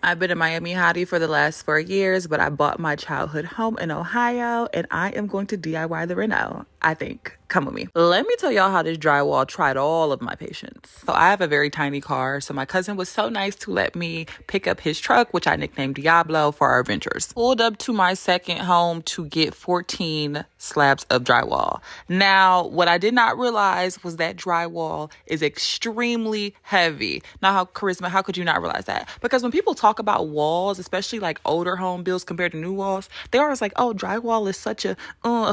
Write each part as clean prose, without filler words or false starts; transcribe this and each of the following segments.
I've been a Miami hottie for the last 4 years, but I bought my childhood home in Ohio and I am going to DIY the Reno, I think. Come with me. Let me tell y'all how this drywall tried all of my patience. So I have a very tiny car. So my cousin was so nice to let me pick up his truck, which I nicknamed Diablo, for our adventures. Pulled up to my second home to get 14 slabs of drywall. Now, what I did not realize was that drywall is extremely heavy. Now, Charisma, how could you not realize that? Because when people talk about walls, especially like older home builds compared to new walls, they always like, oh, drywall is such a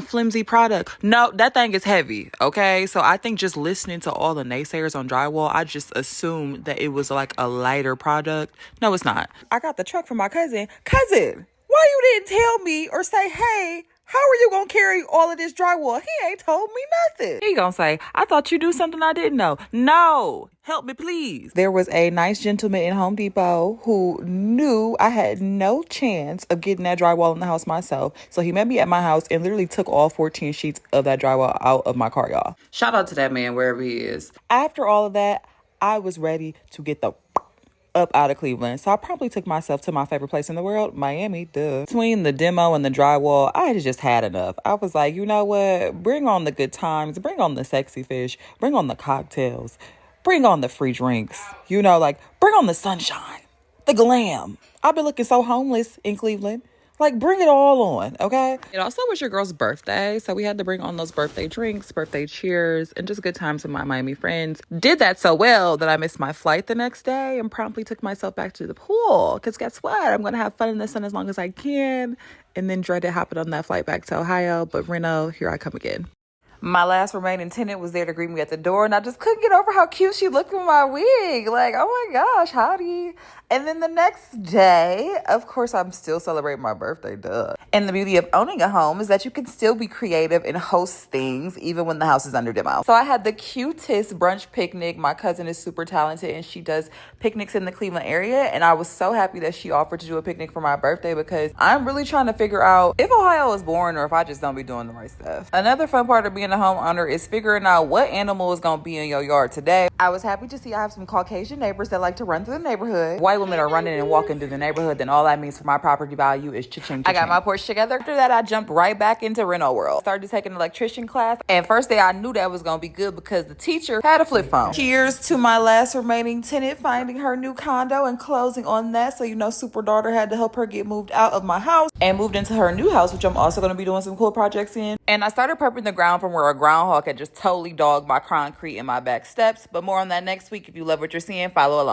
flimsy product. No, that thing is heavy, okay? So I think just listening to all the naysayers on drywall, I just assumed that it was like a lighter product. No, it's not. I got the truck from my cousin. Cousin, why you didn't tell me or say, hey, how are you gonna carry all of this drywall? He ain't told me nothing. He gonna say, I thought you do something I didn't know. No, help me please. There was a nice gentleman in Home Depot who knew I had no chance of getting that drywall in the house myself. So he met me at my house and literally took all 14 sheets of that drywall out of my car, y'all. Shout out to that man wherever he is. After all of that, I was ready to get the up out of Cleveland. So I probably took myself to my favorite place in the world, Miami, duh. Between the demo and the drywall, I had just had enough. I was like, you know what? Bring on the good times. Bring on the sexy fish. Bring on the cocktails. Bring on the free drinks. You know, like, bring on the sunshine. The glam. I've been looking so homeless in Cleveland. Like, bring it all on, okay? It also was your girl's birthday, so we had to bring on those birthday drinks, birthday cheers, and just good times with my Miami friends. Did that so well that I missed my flight the next day and promptly took myself back to the pool. Because guess what? I'm going to have fun in the sun as long as I can, and then dreaded hopping on that flight back to Ohio. But Reno, here I come again. My last remaining tenant was there to greet me at the door, and I just couldn't get over how cute she looked in my wig. Like, oh my gosh, howdy. And then the next day, of course, I'm still celebrating my birthday, duh. And the beauty of owning a home is that you can still be creative and host things even when the house is under demo. So I had the cutest brunch picnic. My cousin is super talented, and she does picnics in the Cleveland area. And I was so happy that she offered to do a picnic for my birthday because I'm really trying to figure out if Ohio is boring or if I just don't be doing the right stuff. Another fun part of being a homeowner is figuring out what animal is going to be in your yard today. I was happy to see I have some Caucasian neighbors that like to run through the neighborhood. White women are running and walking through the neighborhood, then all that means for my property value is cha-ching, cha-ching. I got my porch together. After that, I jumped right back into Reno world. Started taking an electrician class, and first day I knew that was going to be good because the teacher had a flip phone. Cheers to my last remaining tenant finding her new condo and closing on that. So, you know, super daughter had to help her get moved out of my house and moved into her new house, which I'm also going to be doing some cool projects in. And I started prepping the ground from where a groundhog had just totally dogged my concrete and my back steps. But more on that next week. If you love what you're seeing, follow along.